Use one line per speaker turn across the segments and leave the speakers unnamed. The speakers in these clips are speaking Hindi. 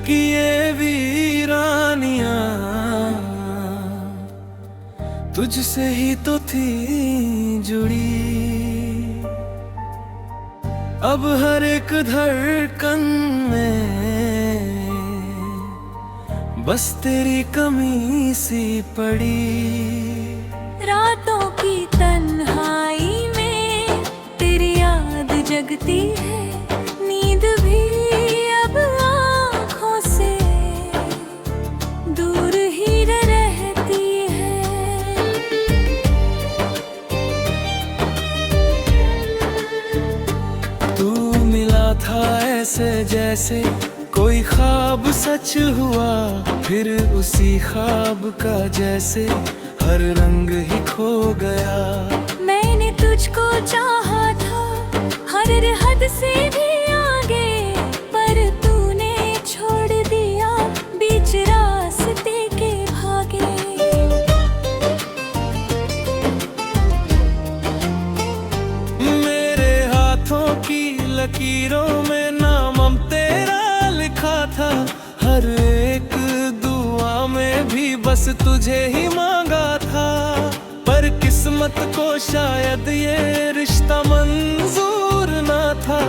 की ये वीरानियां तुझसे ही तो थी जुड़ी। अब हर एक धड़कन में बस तेरी कमी सी पड़ी।
रातों की तन्हाई में तेरी याद जगती है, नींद भी अब आँखों से दूर ही रहती है।
तू मिला था ऐसे जैसे कोई ख्वाब सच हुआ, फिर उसी ख्वाब का जैसे हर रंग ही खो गया।
मैंने तुझको चाहा था हर हद से भी आगे, पर तूने छोड़ दिया बीच रास्ते के भागे।
मेरे हाथों की लकीरों में नाम तेरा लिखा था, हर एक दुआ में भी बस तुझे ही मांगा था। पर किस्मत को शायद ये रिश्ता मंजूर ना था,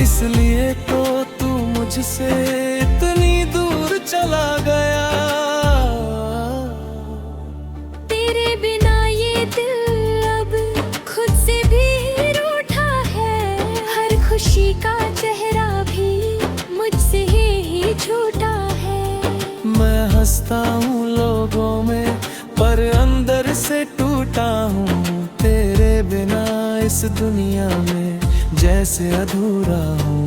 इसलिए तो तू मुझसे इतनी दूर चला गया।
तेरे बिना ये दिल अब खुद से भी रूठा है, हर खुशी का चेहरा भी मुझसे ही झूठा है।
मैं हंसता हूँ लोगों में पर अंदर से टूटा हूँ, तेरे बिना इस दुनिया में जैसे अधूरा हूँ।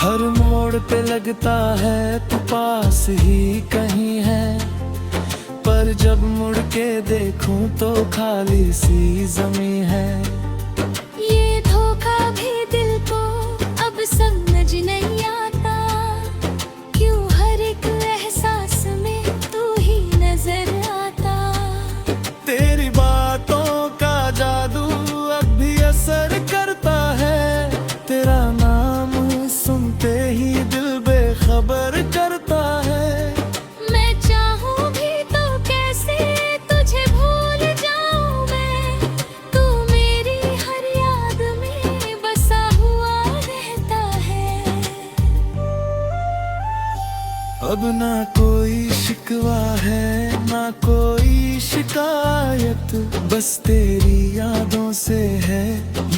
हर मोड़ पे लगता है तू पास ही कहीं है, पर जब मुड़ के देखूं तो खाली सी जमीन है।
ये धोखा भी दिल को अब समझ नहीं आता, क्यों हर एक एहसास में तू ही नजर आता।
तेरी बातों का जादू अब भी असर करता है, तेरा नाम सुनते ही दिल बेखबर करता है।
मैं चाहूँ भी तो कैसे तुझे भूल जाऊँ मैं, तू मेरी हर याद में बसा हुआ रहता है।
अब ना कोई शिकवा है ना कोई शिकायत, बस तेरी यादों से है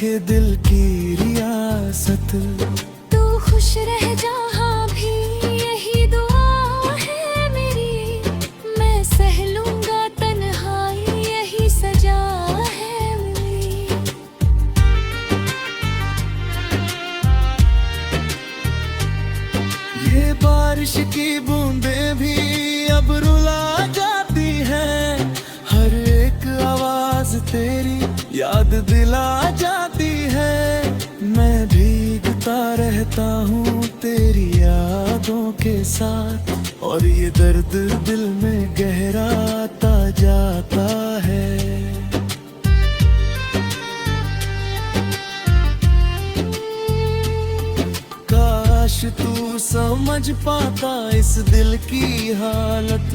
ये दिल की रियासत।
तू खुश रह जहाँ भी यही दुआ है मेरी, मैं सह लूंगा तन्हाई यही सजा है मेरी।
ये बारिश की बूंदें भी अब रुला जाती हैं, हर एक आवाज तेरी याद दिला जाती है। मैं भीगता रहता हूँ तेरी यादों के साथ, और ये दर्द दिल में गहराता जाता है। काश तू समझ पाता इस दिल की हालत,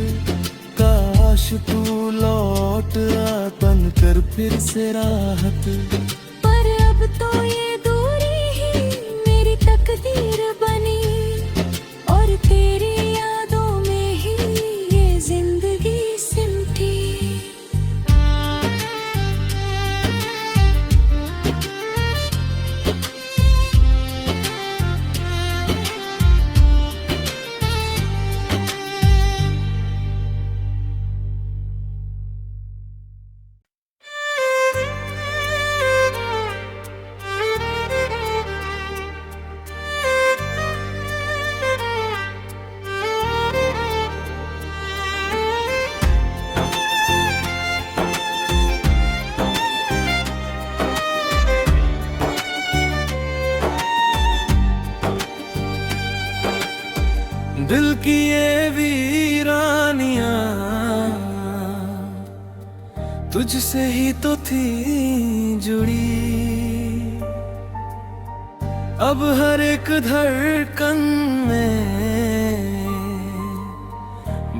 काश तू लौट आ तन कर फिर से राहत।
पर अब तो ये दूरी ही मेरी तकदीर बनी, और तेरी यादों में ही ये जिंदगी सिमटी।
दिल की ये वीरानियां तुझसे ही तो थी जुड़ी। अब हर एक धड़कन में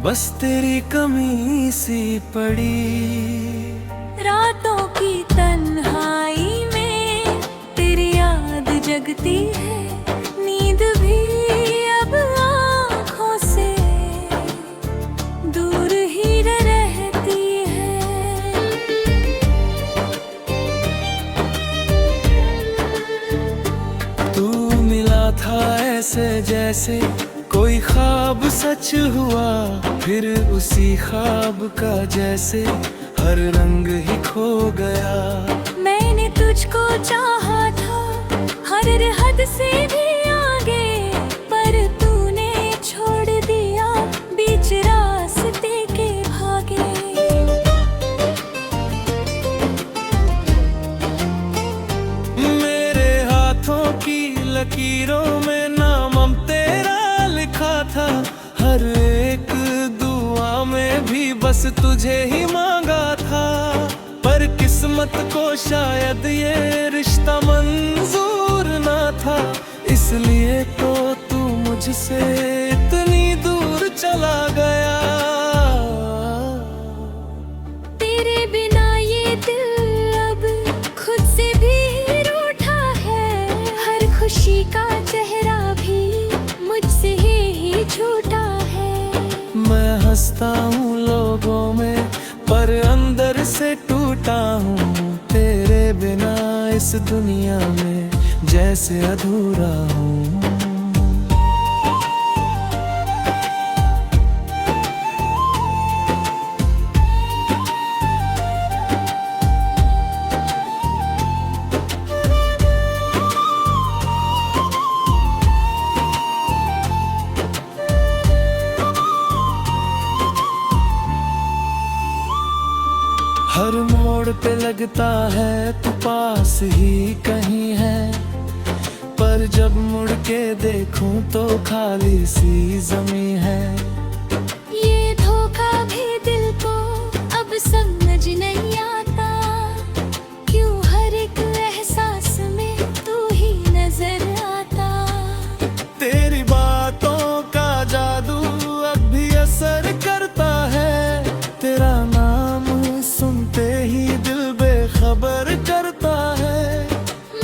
बस तेरी कमी सी पड़ी।
रातों की तन्हाई में तेरी याद जगती है, नींद भी अब आँखों से दूर ही रहती है।
तू मिला था ऐसे जैसे कोई ख्वाब सच हुआ, फिर उसी ख्वाब का जैसे हर रंग ही खो गया।
मैंने तुझको चाहा था हर हद से भी आगे, पर तूने छोड़ दिया बीच रास्ते के भागे।
मेरे हाथों की लकीरों में नाम अब तेरा लिखा था, हर एक दुआ में भी बस तुझे ही मांगा था। पर किस्मत को शायद ये रिश्ता मंजूर ना था, इसलिए तो तू मुझसे इतनी दूर चला गया।
तेरे बिना ये दिल अब खुद से भी रूठा है, हर खुशी का चेहरा भी मुझसे ही झूठा है।
मैं हंसता हूँ लोगों में पर अंदर से टूटा हूँ, तेरे बिना इस दुनिया में जैसे अधूरा हूँ। हर मोड़ पे लगता है तू पास ही कहीं है, पर जब मुड़ के देखूं तो खाली सी जमी है।
ये धोखा भी दिल को अब समझ नहीं आता, क्यों हर एक एहसास में तू ही नजर आता।
तेरी बातों का जादू अब भी असर करता है, तेरा नाम सुनते ही दिल बेखबर करता है।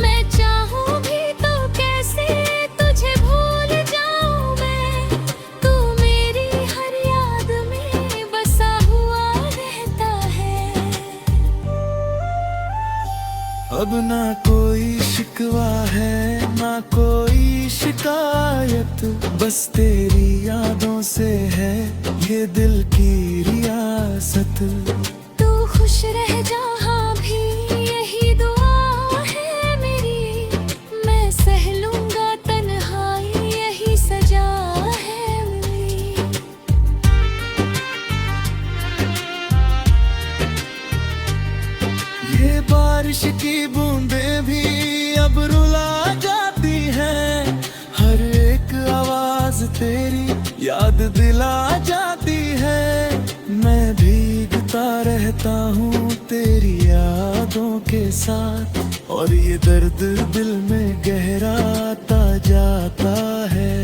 मैं चाहूँ भी तो कैसे तुझे भूल जाऊँ मैं, तू मेरी हर याद में बसा हुआ रहता है।
अब ना कोई शिकवा है ना कोई शिकायत, बस तेरी यादों से है ये दिल की रियासत।
तू खुश रह जहाँ भी यही दुआ है मेरी, मैं सह लूँगा तन्हाई यही सजा है मेरी।
ये बारिश की बूंदें भी अब रुला जाती हैं, हर एक आवाज तेरी याद दिला जाती है। मैं भीगता रहता हूँ तेरी यादों के साथ, और ये दर्द दिल में गहराता जाता है।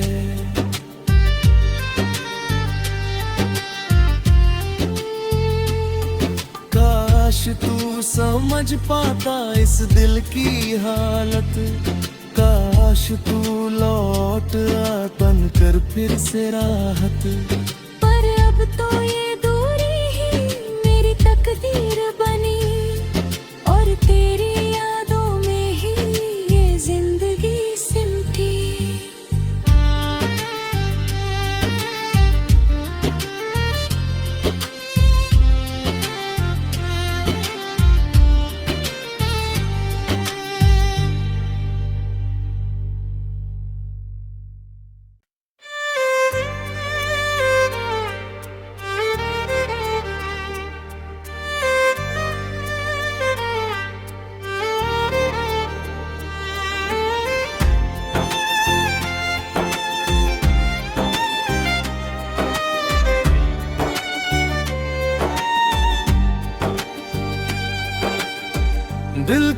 काश तू समझ पाता इस दिल की हालत, काश तू लौट तन कर फिर से राहत।
पर अब तो ये दूरी ही मेरी तकदीर बनी, और तेरी यादों में ही ये जिंदगी सिमटी।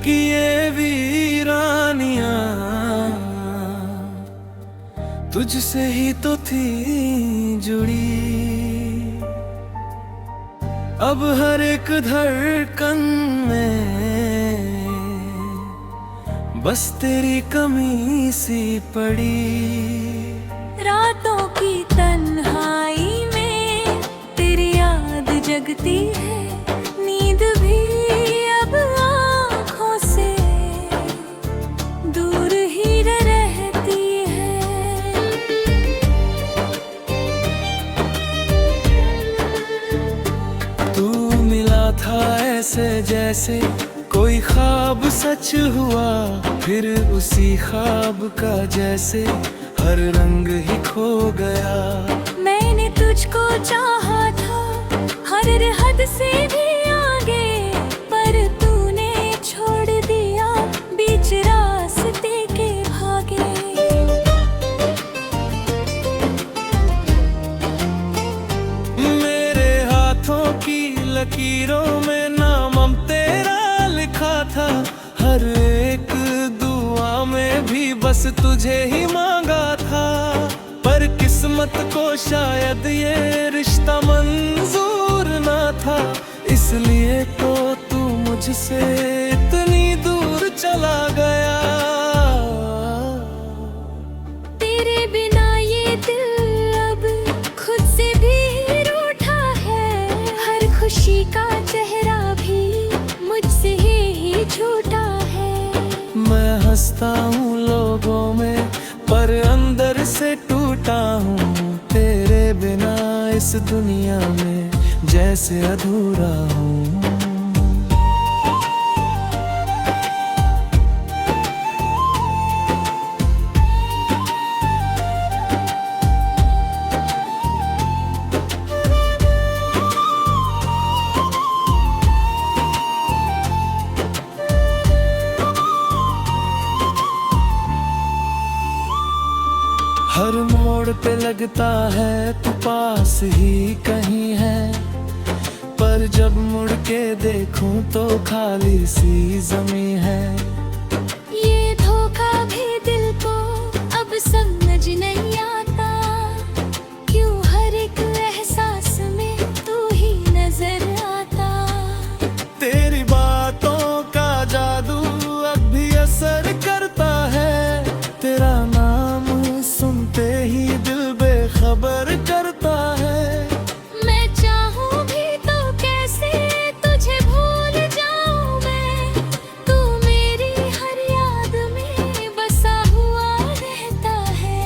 की ये वीरानियां तुझसे ही तो थी जुड़ी। अब हर एक धड़कन में बस तेरी कमी सी पड़ी।
रातों की तन्हाई में तेरी याद जगती है, नींद भी अब आँखों से दूर ही रहती है।
तू मिला था ऐसे जैसे कोई ख्वाब सच हुआ, फिर उसी ख्वाब का जैसे हर रंग ही खो गया।
मैंने तुझको चाहा था हर हद से भी आगे, पर तूने छोड़ दिया बीच रास्ते के भागे।
मेरे हाथों की लकीरों में नाम तेरा लिखा था, हर एक दुआ में भी बस तुझे ही मांगा था। पर किस्मत को शायद ये रिश्ता मंजूर ना था, इसलिए तो तू मुझसे इतनी दूर चला गया।
तेरे बिना ये दिल अब खुद से भी रूठा है, हर खुशी का चेहरा भी मुझसे ही झूठा है।
मैं हंसता हूँ लोगों में पर अंदर से टूटा हूँ, तेरे बिना इस दुनिया में जैसे अधूरा हूँ। हर मोड़ पे लगता है तू पास ही कहीं है, पर जब मुड़ के देखूं तो खाली सी ज़मीं है।
ये धोखा भी दिल को अब समझ नहीं आता, क्यों हर एक एहसास में तू ही नजर आता।
तेरी बातों का जादू अब भी असर करता है, तेरा नाम सुनते ही दिल बेखबर करता है।
मैं चाहूँ भी तो कैसे तुझे भूल जाऊँ मैं, तू मेरी हर याद में बसा हुआ रहता है।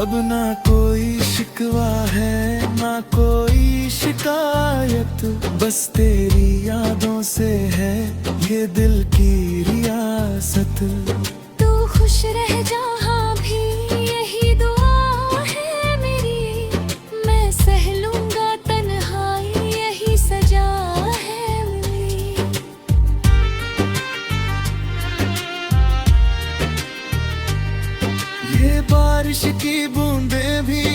अब ना कोई शिकवा है ना कोई शिकायत, बस तेरी यादों से है ये दिल की रियासत।
तू खुश रह जहाँ भी यही दुआ है मेरी, मैं सह लूँगा तन्हाई यही सजा है मेरी।
ये बारिश की बूंदें भी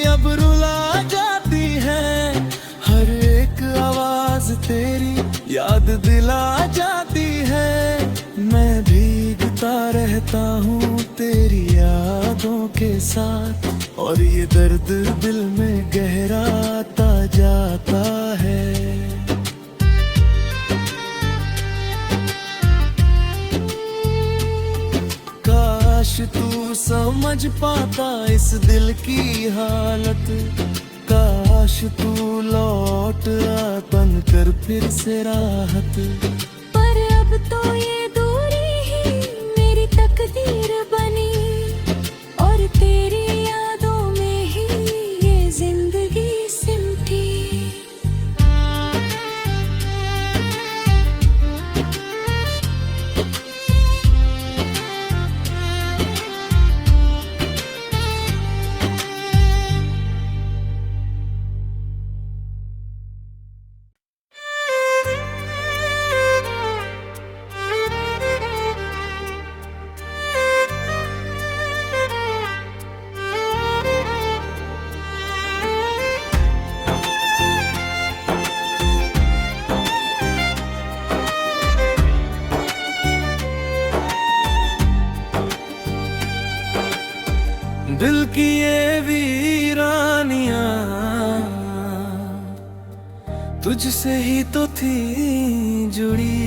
अब रुला जाती हैं, हर एक आवाज तेरी याद दिला जाती है। मैं भीगता रहता हूँ तेरी यादों के साथ, और ये दर्द दिल में गहराता जाता है। काश तू समझ पाता इस दिल की हालत, काश तू लौट आ बन कर फिर से राहत।
पर अब तो ये दूरी ही मेरी तकदीर बनी, और तेरी यादों में ही ये जिंदगी सिमटी।
दिल की ये वीरानियां तुझसे ही तो थी जुड़ी।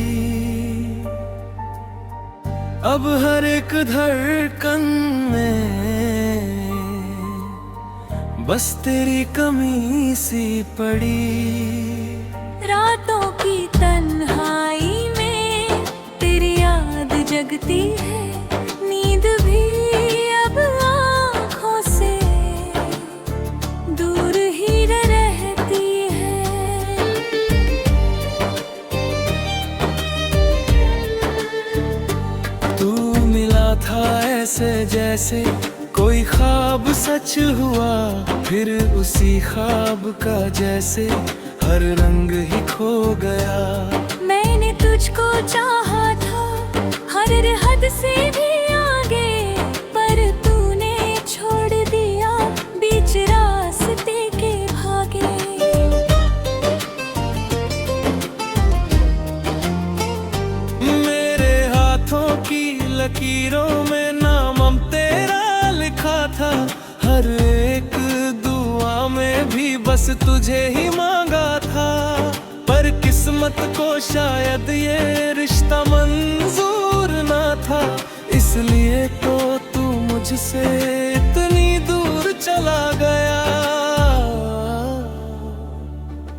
अब हर एक धड़कन में बस तेरी कमी सी पड़ी।
रातों की तन्हाई में तेरी याद जगती है, नींद भी अब आँखों से दूर ही रहती है।
तू मिला था ऐसे जैसे कोई ख्वाब सच हुआ, फिर उसी ख्वाब का जैसे हर रंग ही खो गया।
मैंने तुझको चाहा था हर हद से भी आगे, पर तूने छोड़ दिया बीच रास्ते के भागे।
मेरे हाथों की लकीरों में नाम अब तेरा लिखा था, हर एक दुआ में भी बस तुझे ही मांगा था। पर किस्मत को शायद ये रिश्ता मंजूर ना था, इसलिए तो तू मुझसे इतनी दूर चला गया।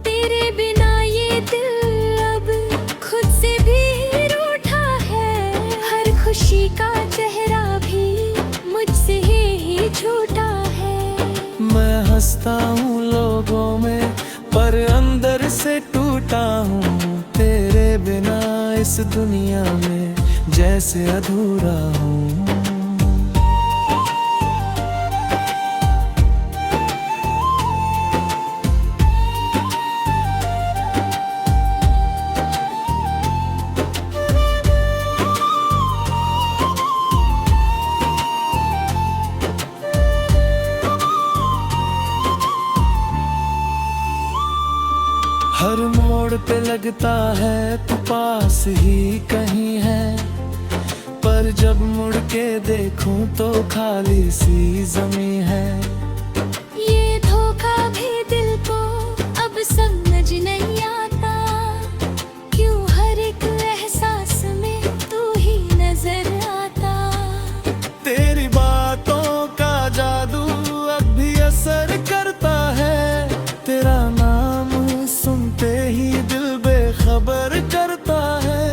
तेरे बिना ये दिल अब खुद से भी रूठा है, हर खुशी का चेहरा भी मुझसे ही झूठा है।
मैं हंसता हूँ लोगों में पर अंदर से टूटा हूँ, तेरे बिना इस दुनिया में जैसे अधूरा हूँ। हर मोड़ पे लगता है तू पास ही कहीं है, पर जब मुड़ के देखूं तो खाली सी जमीन है।
ये धोखा भी दिल को अब समझ नहीं आता, क्यों हर एक एहसास में तू ही नजर आता।
तेरी बातों का जादू अब भी असर करता है, तेरा नाम सुनते ही दिल बेखबर करता है।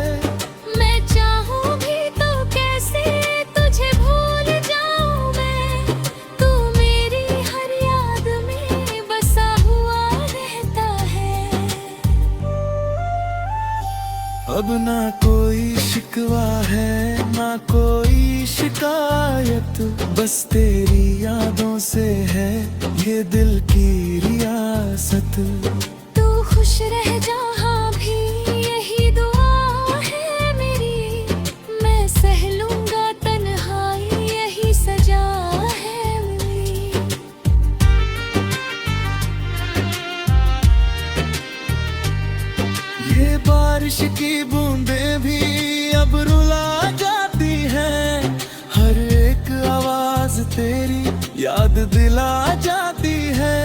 मैं चाहूँ भी तो कैसे तुझे भूल जाऊँ मैं, तू मेरी हर याद में बसा हुआ रहता है।
अब ना कोई शिकवा है ना कोई शिकायत, बस तेरी यादों से है ये दिल की रियासत।
तू खुश रह जहाँ भी यही दुआ है मेरी, मैं सह लूँगा तन्हाई यही सजा है मेरी।
ये बारिश की बूंदें भी अब रुला जाती हैं, हर एक आवाज तेरी याद दिला जाती है।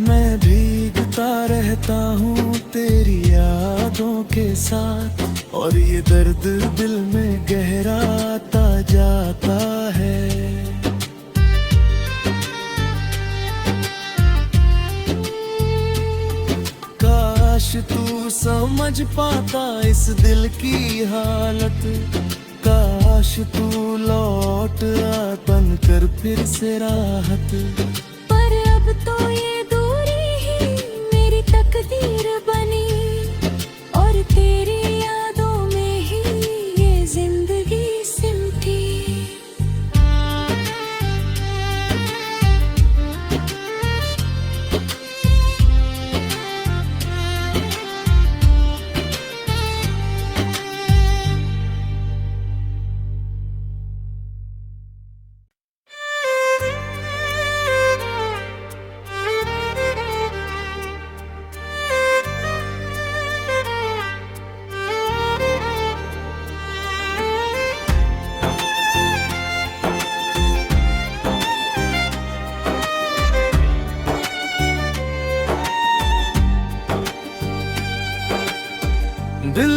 मैं भीगता रहता हूँ तेरी यादों के साथ, और ये दर्द दिल में गहराता जाता है। काश तू समझ पाता इस दिल की हालत, काश तू लौट आ बन कर फिर से राहत।
पर अब तो ये दूरी ही मेरी तकदीर बनी, और तेरी यादों में ही ये जिंदगी सिमटी।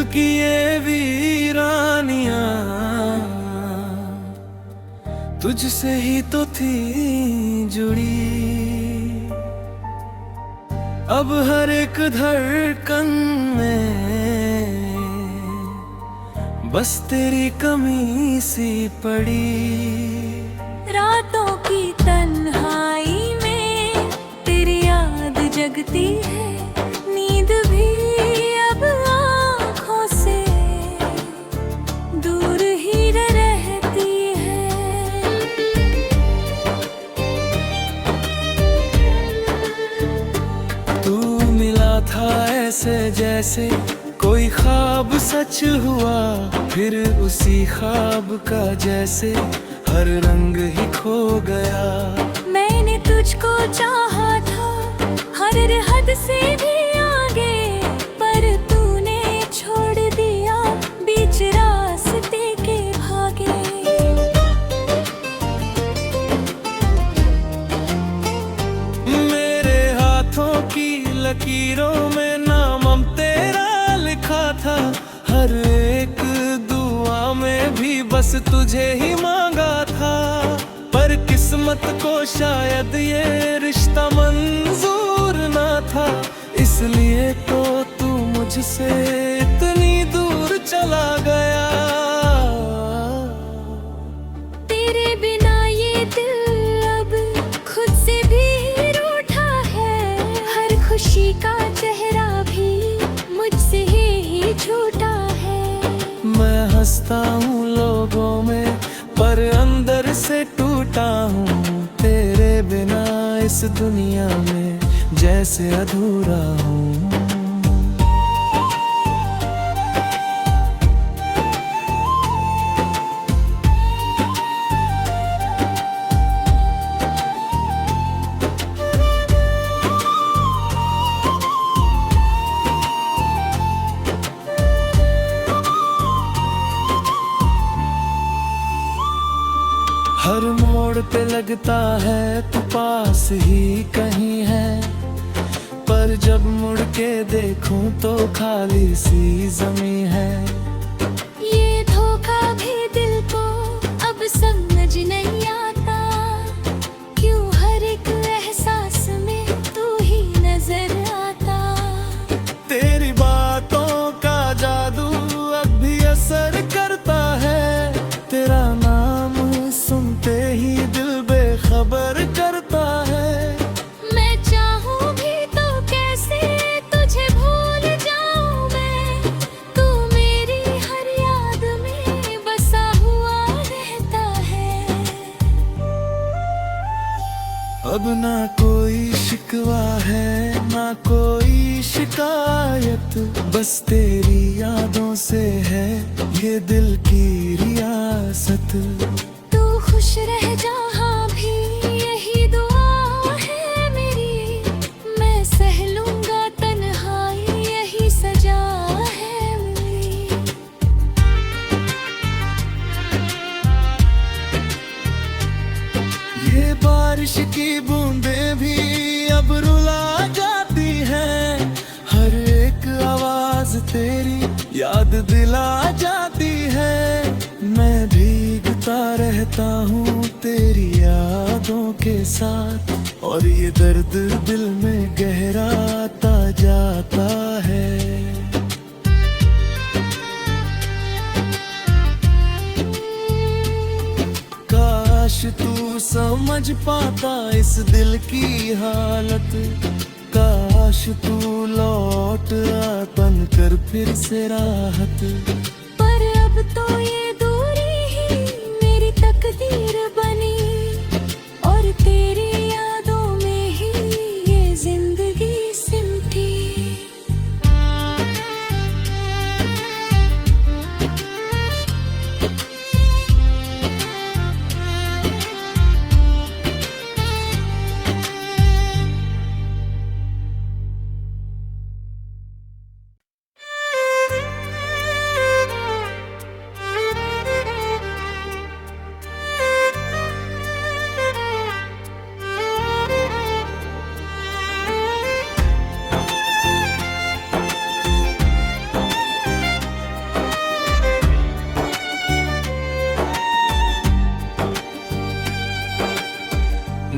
की ये वीरानियां तुझसे ही तो थी जुड़ी। अब हर एक धड़कन में बस तेरी कमी सी पड़ी।
रातों की तन्हाई में तेरी याद जगती है, नींद भी अब आँखों से दूर ही रहती है।
तू मिला था ऐसे जैसे कोई ख्वाब सच हुआ, फिर उसी ख्वाब का जैसे हर रंग ही खो गया।
मैंने तुझको चाहा था हर हद से भी आगे, पर तूने छोड़ दिया बीच रास्ते के भागे।
मेरे हाथों की लकीरों में नाम अब तेरा लिखा था, हर एक दुआ में भी बस तुझे ही मांगा था। पर किस्मत को शायद ये रिश्ता मंजूर ना था, इसलिए तो तू मुझसे इतनी दूर चला गया।
तेरे बिना ये दिल अब खुद से भी रूठा है, हर खुशी का चेहरा भी मुझसे ही झूठा है।
मैं हंसता हूँ लोगों में पर अंदर से टूटा हूँ, तेरे बिना इस दुनिया में जैसे अधूरा हूँ। हर मोड़ पे लगता है तू पास ही कहीं है, पर जब मुड़ के देखूं तो खाली सी ज़मीं है।
ये धोखा भी दिल को अब समझ नहीं आता, क्यों हर एक एहसास में तू ही नजर आता।
तेरी बातों का जादू अब भी असर करता है, तेरा नाम सुनते ही दिल बेखबर करता है।
मैं चाहूँ भी तो कैसे तुझे भूल जाऊँ मैं, तू मेरी हर याद में बसा हुआ रहता है।
अब ना कोई शिकवा है ना कोई शिकायत, बस तेरी यादों से है ये दिल की रियासत।
तू खुश रह जहाँ भी यही दुआ है मेरी, मैं सह लूँगा तन्हाई यही सजा है मेरी।
ये बारिश की बूंदें भी अब रुला जाती हैं, हर एक आवाज तेरी याद दिला जाती है। मैं भीगता रहता हूँ तेरी यादों के साथ, और ये दर्द दिल में गहराता जाता है। काश तू समझ पाता इस दिल की हालत, काश तू लौट अपन कर फिर से राहत।
पर अब तो ये दूरी ही मेरी तकदीर बनी, और तेरी यादों में ही ये जिंदगी सिमटी।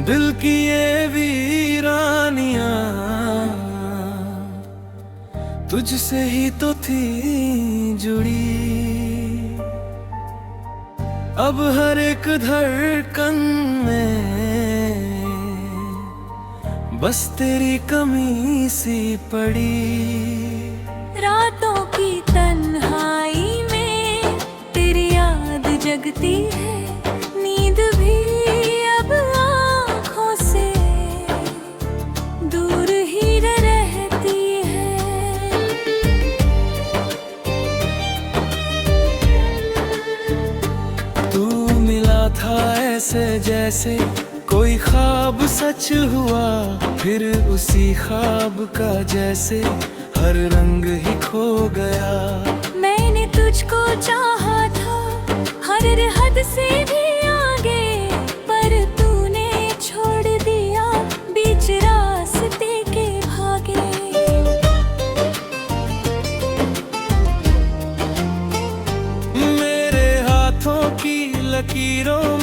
दिल की ये वीरानियां तुझसे ही तो थी जुड़ी। अब हर एक धड़कन में बस तेरी कमी सी पड़ी।
रातों की तन्हाई में तेरी याद जगती है, नींद भी अब आँखों से दूर ही रहती है।
तू मिला था ऐसे जैसे कोई ख्वाब सच हुआ, फिर उसी ख्वाब का जैसे हर रंग ही खो गया।
मैंने तुझको चाहा था हर हद से भी आगे, पर तूने छोड़ दिया बीच रास्ते के भागे।
मेरे हाथों की लकीरों